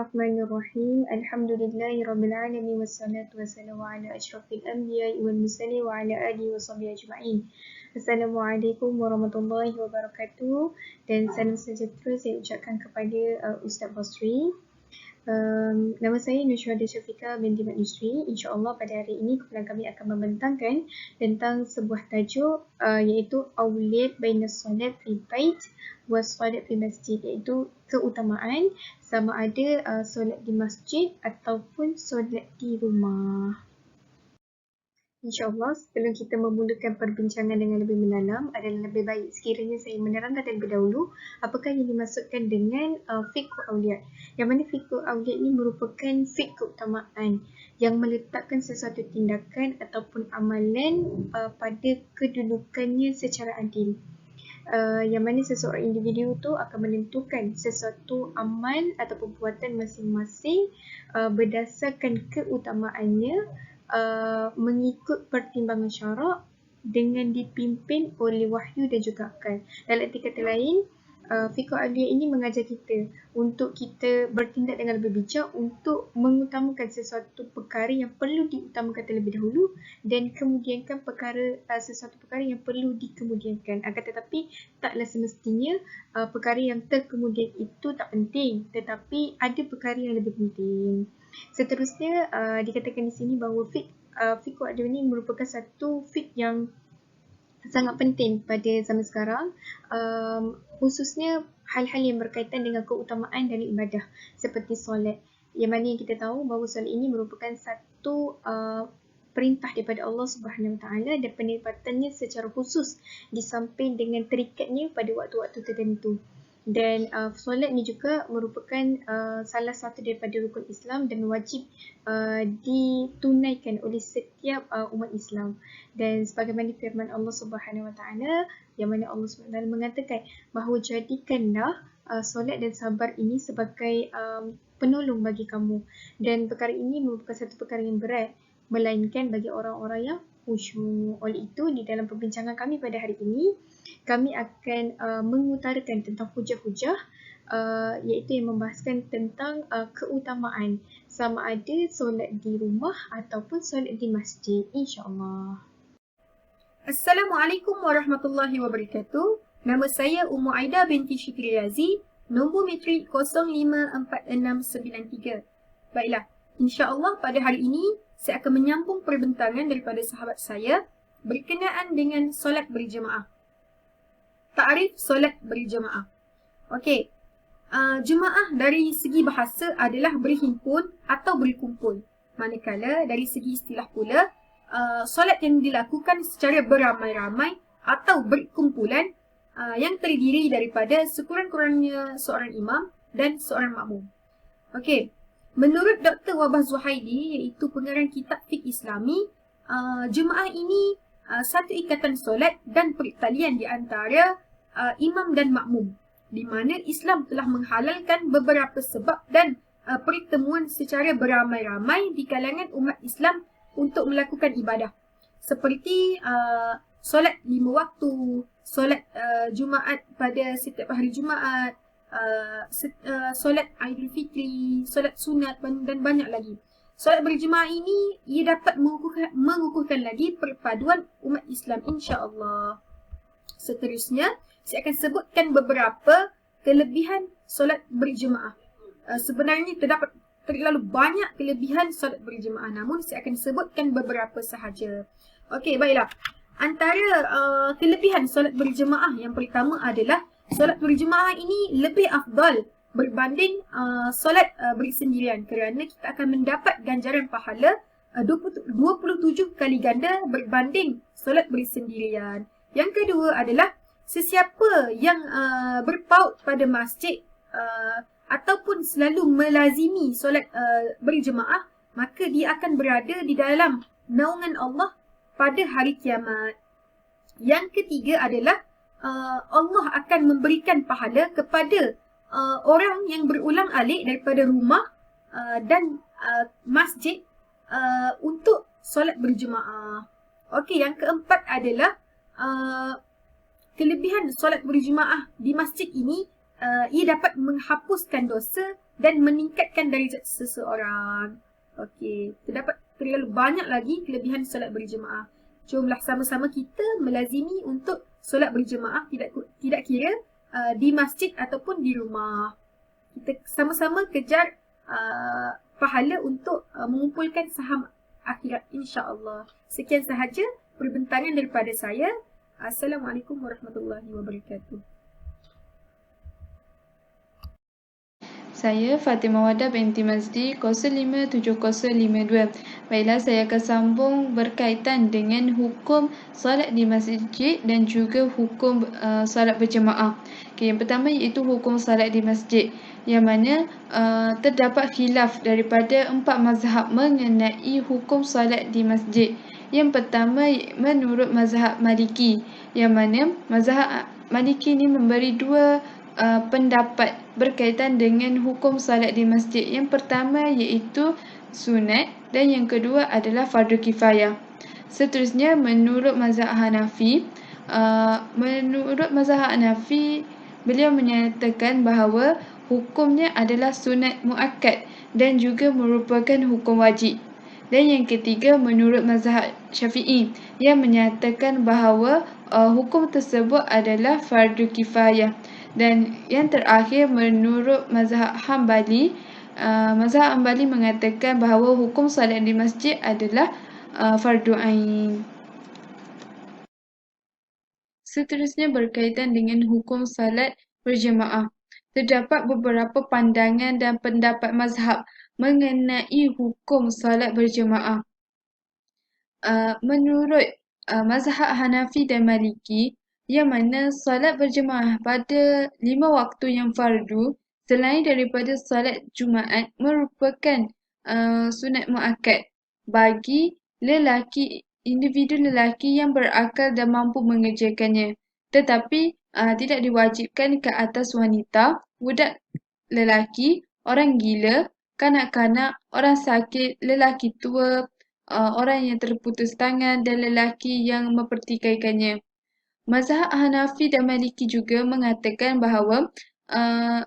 Bismillahirrahmanirrahim. Alhamdulillahirrabbilalamin. Wassalatu wassalamu ala ashrafil anbiya wal mursalin wa ala alihi wa sahbihi ajma'in. Assalamualaikum warahmatullahi wabarakatuh. Dan salam sejahtera saya ucapkan kepada Ustaz Basri. Nama saya Nursyahada Syafiqah binti Mat Yusri. InsyaAllah pada hari ini kumpulan kami akan membentangkan tentang sebuah tajuk iaitu Awliyat Baina Solat Fil Bait wa Solat Fil Masjid, iaitu keutamaan sama ada solat di masjid ataupun solat di rumah. InsyaAllah sebelum kita memulakan perbincangan dengan lebih mendalam, adalah lebih baik sekiranya saya menerangkan terlebih dahulu apakah yang dimaksudkan dengan fiqh awliyat. Yang mana fiqh awliyat ini merupakan fiqh keutamaan yang meletakkan sesuatu tindakan ataupun amalan pada kedudukannya secara adil. Yang mana seseorang individu tu akan menentukan sesuatu amal atau perbuatan masing-masing berdasarkan keutamaannya, mengikut pertimbangan syarak dengan dipimpin oleh wahyu dan juga akal. Dalam arti kata lain, fiqh awliyat ini mengajar kita untuk kita bertindak dengan lebih bijak untuk mengutamakan sesuatu perkara yang perlu diutamakan terlebih dahulu dan kemudiankan sesuatu perkara yang perlu dikemudiankan. Akan tetapi taklah semestinya perkara yang terkemudian itu tak penting, tetapi ada perkara yang lebih penting. Seterusnya dikatakan di sini bahawa fiqh awliyat ini merupakan satu fiqh yang sangat penting pada zaman sekarang, khususnya hal-hal yang berkaitan dengan keutamaan dalam ibadah seperti solat, yang mana yang kita tahu bahawa solat ini merupakan satu perintah daripada Allah Subhanahu Wa Taala dan penipatannya secara khusus disamping dengan terikatnya pada waktu-waktu tertentu. Dan solat ni juga merupakan salah satu daripada rukun Islam dan wajib ditunaikan oleh setiap umat Islam. Dan sebagaimana firman Allah Subhanahu Wa Taala, yang mana Allah Subhanahu Wa Taala mengatakan bahawa jadikanlah solat dan sabar ini sebagai penolong bagi kamu. Dan perkara ini merupakan satu perkara yang berat, melainkan bagi orang-orang yang khusyuk. Oleh itu, di dalam perbincangan kami pada hari ini, kami akan mengutarakan tentang hujah-hujah, iaitu yang membahaskan tentang keutamaan sama ada solat di rumah ataupun solat di masjid, insya-Allah. Assalamualaikum warahmatullahi wabarakatuh. Nama saya Ummu Aida binti Syikri Razi, nombor matrik 054693. Baiklah, insya-Allah pada hari ini saya akan menyambung perbincangan daripada sahabat saya berkenaan dengan solat berjemaah. Ta'rif solat berjemaah. Okey, jemaah dari segi bahasa adalah berhimpun atau berkumpul. Manakala dari segi istilah pula, solat yang dilakukan secara beramai-ramai atau berkumpulan yang terdiri daripada sekurang-kurangnya seorang imam dan seorang makmum. Okey, menurut Dr. Wabah Zuhaidi, iaitu pengarang kitab fiqh Islami, jemaah ini satu ikatan solat dan pertalian di antara imam dan makmum, di mana Islam telah menghalalkan beberapa sebab dan pertemuan secara beramai-ramai di kalangan umat Islam untuk melakukan ibadah, seperti solat 5 waktu, solat Jumaat pada setiap hari Jumaat, solat Aidilfitri, solat sunat dan banyak lagi. Solat berjemaah ini ia dapat mengukuhkan lagi perpaduan umat Islam, insya-Allah. Seterusnya, saya akan sebutkan beberapa kelebihan solat berjemaah. Sebenarnya terdapat terlalu banyak kelebihan solat berjemaah, namun saya akan sebutkan beberapa sahaja. Okey, baiklah. Antara kelebihan solat berjemaah yang pertama adalah solat berjemaah ini lebih afdal berbanding solat bersendirian, kerana kita akan mendapat ganjaran pahala 27 kali ganda berbanding solat bersendirian. Yang kedua adalah sesiapa yang berpaut pada masjid ataupun selalu melazimi solat berjemaah, maka dia akan berada di dalam naungan Allah pada hari kiamat. Yang ketiga adalah Allah akan memberikan pahala kepada orang yang berulang alik daripada rumah dan masjid untuk solat berjemaah. Okey, yang keempat adalah kelebihan solat berjemaah di masjid ini, ia dapat menghapuskan dosa dan meningkatkan darjat seseorang. Okey, terdapat terlalu banyak lagi kelebihan solat berjemaah. Jomlah sama-sama kita melazimi untuk solat berjemaah, tidak kira di masjid ataupun di rumah. Kita sama-sama kejar pahala untuk mengumpulkan saham akhirat, insya-Allah. Sekian sahaja perbincangan daripada saya. Assalamualaikum warahmatullahi wabarakatuh. Saya Fatimah Wada binti Mazdi 057052. Baiklah, saya akan sambung berkaitan dengan hukum solat di masjid dan juga hukum solat berjemaah. Okay, yang pertama iaitu hukum solat di masjid, yang mana terdapat khilaf daripada 4 mazhab mengenai hukum solat di masjid. Yang pertama menurut mazhab Maliki, yang mana mazhab Maliki ini memberi dua pendapat berkaitan dengan hukum salat di masjid. Yang pertama iaitu sunat dan yang kedua adalah fardu kifayah. Seterusnya menurut mazhab Hanafi, beliau menyatakan bahawa hukumnya adalah sunat muakkad dan juga merupakan hukum wajib. Dan yang ketiga menurut mazhab Syafi'i, yang menyatakan bahawa hukum tersebut adalah fardu kifayah. Dan yang terakhir menurut mazhab Hambali, mazhab Hambali mengatakan bahawa hukum salat di masjid adalah fardu ain. Seterusnya berkaitan dengan hukum salat berjemaah. Terdapat beberapa pandangan dan pendapat mazhab mengenai hukum salat berjemaah. Menurut mazhab Hanafi dan Maliki, yang mana solat berjemaah pada 5 waktu yang fardu selain daripada solat Jumaat merupakan sunat muakkad bagi individu lelaki yang berakal dan mampu mengerjakannya, tetapi tidak diwajibkan ke atas wanita, budak lelaki, orang gila, kanak-kanak, orang sakit, lelaki tua, orang yang terputus tangan dan lelaki yang mempertikaikannya. Mazhab Hanafi dan Maliki juga mengatakan bahawa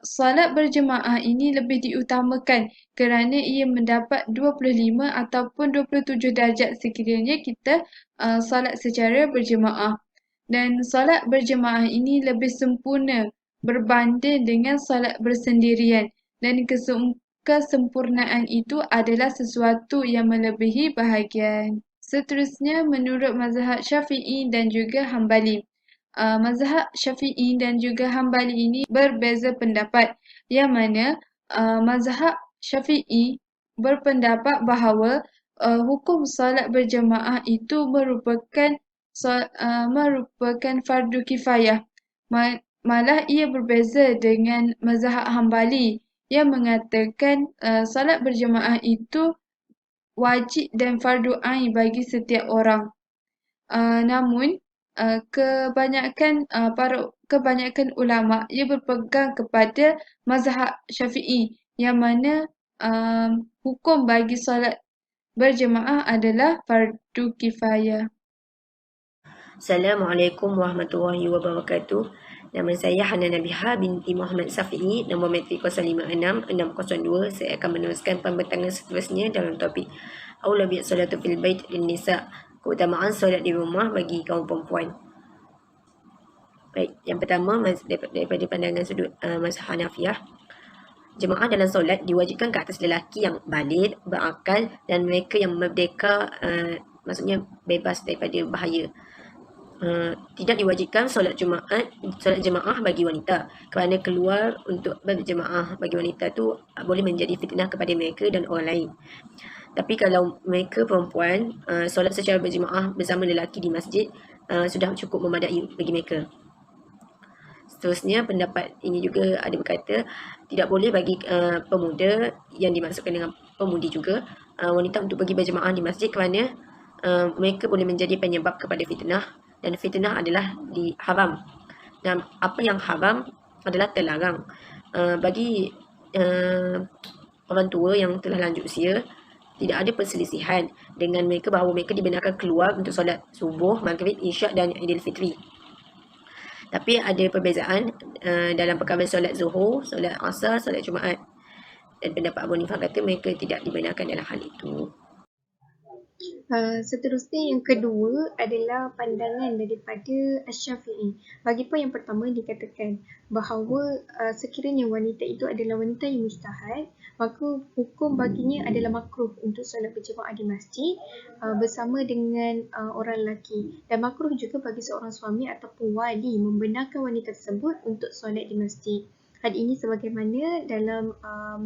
solat berjemaah ini lebih diutamakan kerana ia mendapat 25 ataupun 27 darjat sekiranya kita solat secara berjemaah. Dan solat berjemaah ini lebih sempurna berbanding dengan solat bersendirian, dan kesempurnaan itu adalah sesuatu yang melebihi bahagian. Seterusnya menurut mazhab Syafi'i dan juga Hambali. Mazhab Syafi'i dan juga Hambali ini berbeza pendapat, yang mana mazhab Syafi'i berpendapat bahawa hukum solat berjemaah itu merupakan fardu kifayah. Malah ia berbeza dengan mazhab Hambali yang mengatakan solat berjemaah itu wajib dan fardu ain bagi setiap orang. Namun kebanyakan ulama ia berpegang kepada mazhab Syafi'i, yang mana hukum bagi solat berjemaah adalah fardu kifayah. Assalamualaikum warahmatullahi wabarakatuh. Nama saya Hana Nabiha binti Muhammad Safi'i, nombor metrik 056602. Saya akan meneruskan pembincangan seterusnya dalam topik Aulawiyat Solatu fil Bait lin-Nisa, keutamaan solat di rumah bagi kaum perempuan. Baik, yang pertama daripada pandangan sudut mazhab Hanafiyah, jemaah dalam solat diwajibkan ke atas lelaki yang baligh, berakal dan mereka yang merdeka, maksudnya bebas daripada bahaya. Tidak diwajibkan solat jemaah bagi wanita, kerana keluar untuk berjemaah bagi wanita tu boleh menjadi fitnah kepada mereka dan orang lain. Tapi kalau mereka perempuan, solat secara berjemaah bersama lelaki di masjid sudah cukup memadai bagi mereka. Seterusnya pendapat ini juga ada berkata tidak boleh bagi pemuda, yang dimaksudkan dengan pemudi juga, wanita untuk pergi berjemaah di masjid kerana mereka boleh menjadi penyebab kepada fitnah, dan fitnah adalah haram. Dan apa yang haram adalah terlarang. Bagi orang tua yang telah lanjut usia, tidak ada perselisihan dengan mereka bahawa mereka dibenarkan keluar untuk solat subuh, maghrib, isyak dan Aidilfitri. Tapi ada perbezaan dalam perkara solat zuhur, solat asar, solat Jumaat. Dan pendapat Abu Hanifah kata mereka tidak dibenarkan dalam hal itu. Seterusnya yang kedua adalah pandangan daripada Asy-Syafi'i. Bagi poin yang pertama dikatakan bahawa sekiranya wanita itu adalah wanita yang mujtahid, maka hukum baginya adalah makruh untuk solat berjemaah di masjid bersama dengan orang lelaki, dan makruh juga bagi seorang suami ataupun wali membenarkan wanita tersebut untuk solat di masjid. Hal ini sebagaimana dalam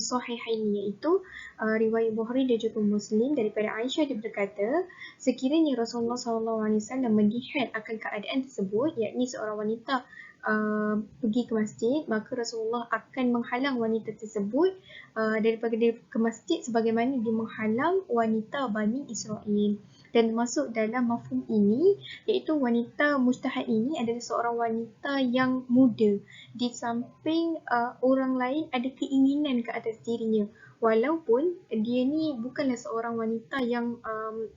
Sahihain, iaitu riwayat Bukhari dan juga Muslim daripada Aisyah, dia berkata, sekiranya Rasulullah SAW melihat akan keadaan tersebut, yakni seorang wanita pergi ke masjid, maka Rasulullah akan menghalang wanita tersebut daripada ke masjid sebagaimana dia menghalang wanita Bani Israel. Dan masuk dalam mafhum ini, iaitu wanita mujtahid ini adalah seorang wanita yang muda, di samping orang lain ada keinginan ke atas dirinya, walaupun dia ni bukanlah seorang wanita yang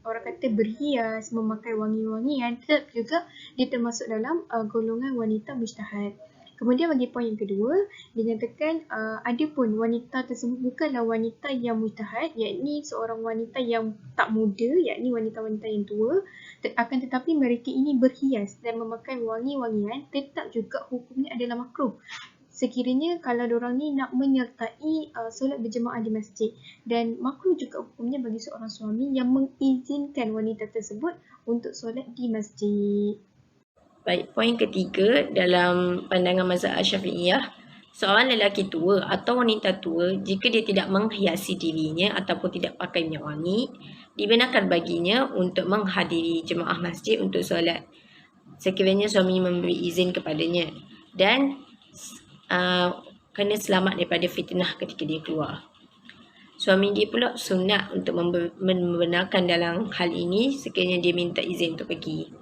orang kata berhias, memakai wangi-wangian, tetap juga dia termasuk dalam golongan wanita mujtahid. Kemudian bagi poin yang kedua, dinyatakan adapun wanita tersebut bukanlah wanita yang mujtahid, yakni seorang wanita yang tak muda, yakni wanita-wanita yang tua, akan tetapi mereka ini berhias dan memakai wangi-wangian, tetap juga hukumnya adalah makruh sekiranya kalau diorang ni nak menyertai solat berjemaah di masjid. Dan makruh juga hukumnya bagi seorang suami yang mengizinkan wanita tersebut untuk solat di masjid. Baik, poin ketiga dalam pandangan mazhab Asy-Syafi'iyah, seorang lelaki tua atau wanita tua jika dia tidak menghiasi dirinya ataupun tidak pakai minyak wangi, dibenarkan baginya untuk menghadiri jemaah masjid untuk solat sekiranya suami memberi izin kepadanya, dan kena selamat daripada fitnah ketika dia keluar. Suami dia pula sunat untuk membenarkan dalam hal ini sekiranya dia minta izin untuk pergi.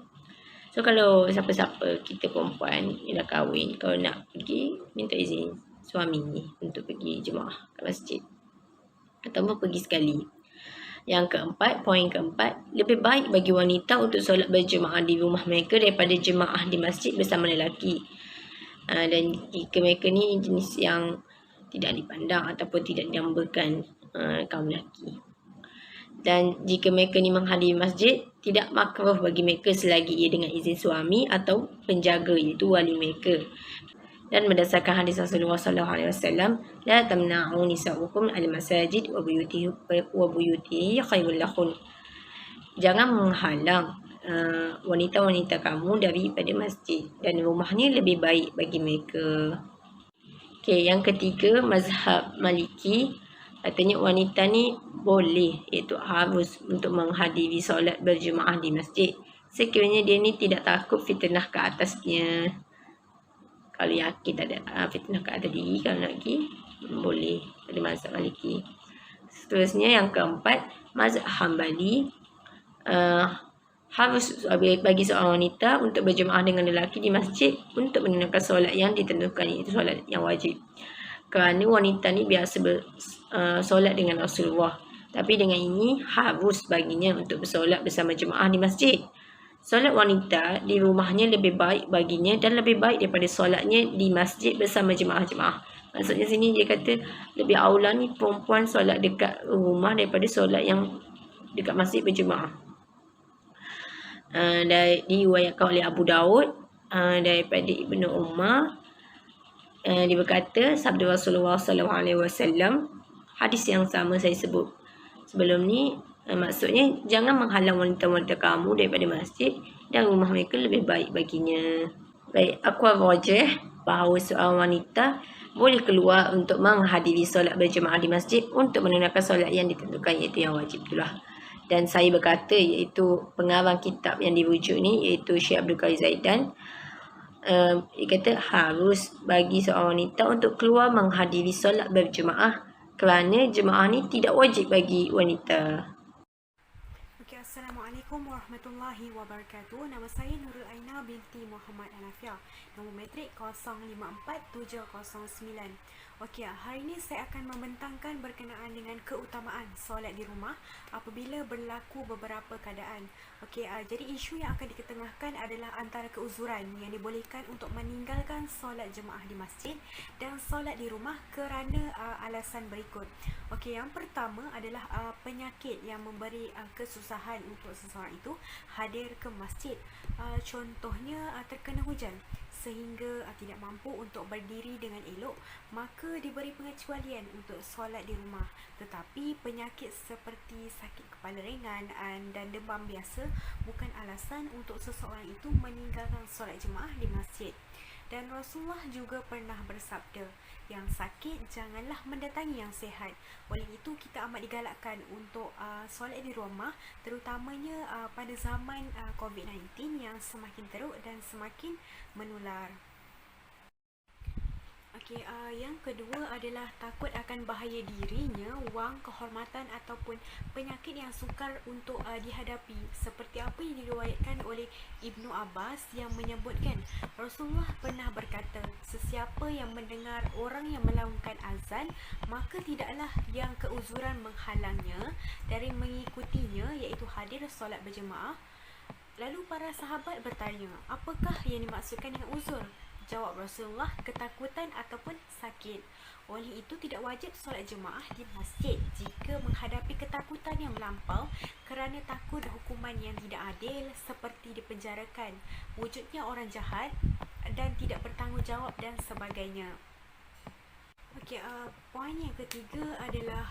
So kalau siapa-siapa kita perempuan yang dah kahwin, kalau nak pergi, minta izin suami ni untuk pergi jemaah ke masjid ataupun pergi sekali. Yang keempat, poin keempat, lebih baik bagi wanita untuk solat berjemaah di rumah mereka daripada jemaah di masjid bersama lelaki. Dan jika mereka ni jenis yang tidak dipandang ataupun tidak didambakan kaum lelaki. Dan jika mereka ni menghadiri masjid, tidak makruh bagi mereka selagi ia dengan izin suami atau penjaga, iaitu wali mereka. Dan berdasarkan hadis Rasulullah SAW, la tamna'u nisa'ukum al-masajid wa buyutihi khairul lakum. Jangan menghalang wanita-wanita kamu daripada masjid, dan rumahnya lebih baik bagi mereka. Okey, yang ketiga, mazhab Maliki. Katanya wanita ni boleh, iaitu harus untuk menghadiri solat berjemaah di masjid sekiranya dia ni tidak takut fitnah ke atasnya. Kalau yakin tak ada fitnah ke atas diri, kalau nak pergi boleh, pada mazhab Maliki. Seterusnya yang keempat, mazhab Hambali, harus bagi seorang wanita untuk berjemaah dengan lelaki di masjid untuk menunaikan solat yang ditentukan, iaitu solat yang wajib. Kerana wanita ni biasa solat dengan Rasulullah, tapi dengan ini harus baginya untuk bersolat bersama jemaah di masjid. Solat wanita di rumahnya lebih baik baginya dan lebih baik daripada solatnya di masjid bersama jemaah-jemaah. Maksudnya sini dia kata lebih aula ni perempuan solat dekat rumah daripada solat yang dekat masjid berjemaah. Diriwayatkan oleh Abu Daud daripada Ibnu Umar, dia berkata, sabda Rasulullah SAW, hadis yang sama saya sebut sebelum ni, maksudnya jangan menghalang wanita-wanita kamu daripada masjid dan rumah mereka lebih baik baginya. Baik, aqwal rajih bahawa seorang wanita boleh keluar untuk menghadiri solat berjemaah di masjid untuk menunaikan solat yang ditentukan, iaitu yang wajib itulah. Dan saya berkata, iaitu pengarang kitab yang dirujuk ni, iaitu Syekh Abdul Qadir Zaidan, dia kata harus bagi seorang wanita untuk keluar menghadiri solat berjemaah kerana jemaah ni tidak wajib bagi wanita. Okey, Assalamualaikum warahmatullahi wabarakatuh. Nama saya Nurul Aina binti Muhammad Hanafiah. Nombor matrik 054709. Okey, hari ini saya akan membentangkan berkenaan dengan keutamaan solat di rumah apabila berlaku beberapa keadaan. Okey, jadi isu yang akan diketengahkan adalah antara keuzuran yang dibolehkan untuk meninggalkan solat jemaah di masjid dan solat di rumah kerana alasan berikut. Okey, yang pertama adalah penyakit yang memberi kesusahan untuk seseorang itu hadir ke masjid. Contohnya terkena hujan sehingga tidak mampu untuk berdiri dengan elok, maka diberi pengecualian untuk solat di rumah. Tetapi penyakit seperti sakit kepala ringan dan demam biasa bukan alasan untuk seseorang itu meninggalkan solat jemaah di masjid. Dan Rasulullah juga pernah bersabda, yang sakit janganlah mendatangi yang sihat. Oleh itu kita amat digalakkan untuk solat di rumah, terutamanya pada zaman COVID-19 yang semakin teruk dan semakin menular. Okey, yang kedua adalah takut akan bahaya dirinya, wang, kehormatan ataupun penyakit yang sukar untuk dihadapi, seperti apa yang diriwayatkan oleh Ibnu Abbas yang menyebutkan Rasulullah pernah berkata, sesiapa yang mendengar orang yang melaungkan azan, maka tidaklah yang keuzuran menghalangnya dari mengikutinya, iaitu hadir solat berjemaah. Lalu para sahabat bertanya, apakah yang dimaksudkan dengan uzur? Jawab Rasulullah, ketakutan ataupun sakit. Oleh itu tidak wajib solat jemaah di masjid jika menghadapi ketakutan yang melampau kerana takut hukuman yang tidak adil seperti dipenjarakan, wujudnya orang jahat dan tidak bertanggungjawab dan sebagainya. Okey, poin yang ketiga adalah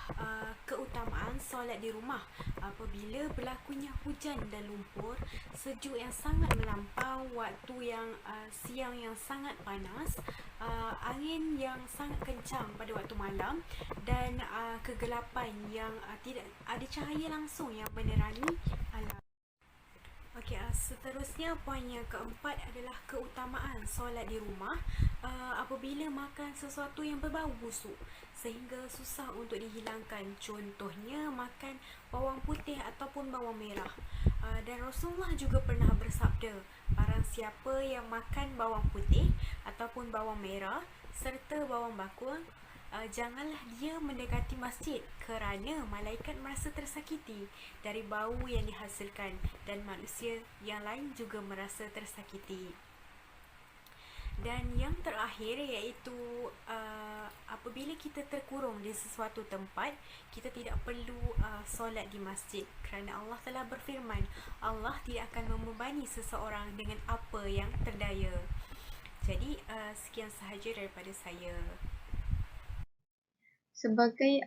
keutamaan solat di rumah apabila berlakunya hujan dan lumpur, sejuk yang sangat melampau, waktu yang siang yang sangat panas, angin yang sangat kencang pada waktu malam dan kegelapan yang tidak ada cahaya langsung yang menerangi alam. Okey, seterusnya poin yang keempat adalah keutamaan solat di rumah apabila makan sesuatu yang berbau busuk sehingga susah untuk dihilangkan. Contohnya makan bawang putih ataupun bawang merah. Dan Rasulullah juga pernah bersabda, barang siapa yang makan bawang putih ataupun bawang merah serta bawang bakul, janganlah dia mendekati masjid kerana malaikat merasa tersakiti dari bau yang dihasilkan dan manusia yang lain juga merasa tersakiti. Dan yang terakhir iaitu apabila kita terkurung di sesuatu tempat, kita tidak perlu solat di masjid kerana Allah telah berfirman, Allah tidak akan membebani seseorang dengan apa yang terdaya. Jadi sekian sahaja daripada saya. Sebagai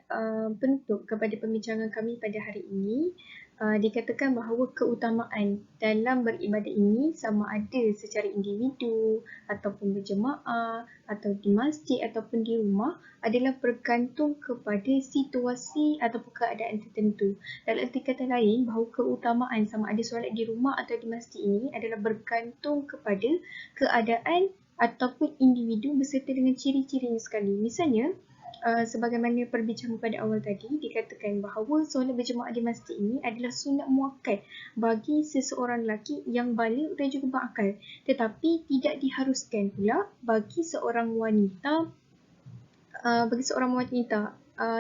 penutup kepada pembincangan kami pada hari ini, dikatakan bahawa keutamaan dalam beribadat ini sama ada secara individu ataupun berjemaah atau di masjid ataupun di rumah adalah bergantung kepada situasi ataupun keadaan tertentu. Dalam arti kata lain, bahawa keutamaan sama ada solat di rumah atau di masjid ini adalah bergantung kepada keadaan ataupun individu beserta dengan ciri-cirinya sekali. Misalnya, sebagaimana perbincangan pada awal tadi, dikatakan bahawa solat berjemaah di masjid ini adalah sunat muakkad bagi seseorang lelaki yang baligh dan juga berakal, tetapi tidak diharuskan pula bagi seorang wanita,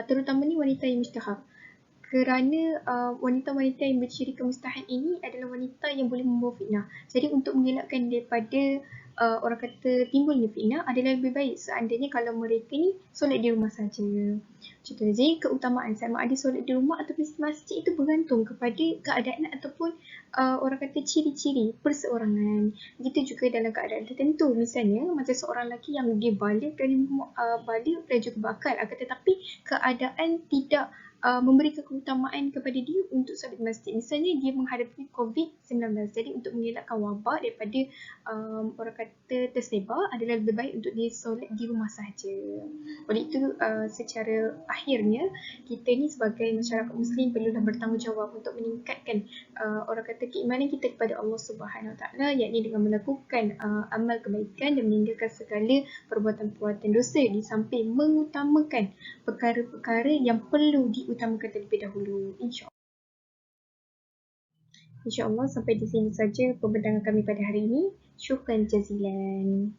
terutamanya wanita yang mustahab. Kerana wanita-wanita yang berciri kemustahan ini adalah wanita yang boleh membawa fitnah. Jadi untuk mengelakkan daripada orang kata timbulnya fitnah adalah lebih baik seandainya kalau mereka ni solat di rumah saja. Contohnya, jadi keutamaan sama ada solat di rumah atau di masjid itu bergantung kepada keadaan ataupun orang kata ciri-ciri perseorangan. Begitu juga dalam keadaan tertentu. Misalnya macam seorang lelaki yang dia baligh dan juga berakal, akan tetapi keadaan tidak memberikan keutamaan kepada dia untuk solat di masjid. Misalnya dia menghadapi COVID-19. Jadi untuk mengelakkan wabak daripada orang kata tersebar adalah lebih baik untuk dia solat di rumah sahaja. Oleh itu secara akhirnya kita ni sebagai masyarakat Muslim perlulah bertanggungjawab untuk meningkatkan orang kata keimanan kita kepada Allah Subhanahu Wa Taala, yakni dengan melakukan amal kebaikan dan meninggalkan segala perbuatan-perbuatan dosa di samping mengutamakan perkara-perkara yang perlu diutamakan terlebih dahulu, insya-Allah. InsyaAllah sampai di sini saja pembincangan kami pada hari ini. Syukran jazilan.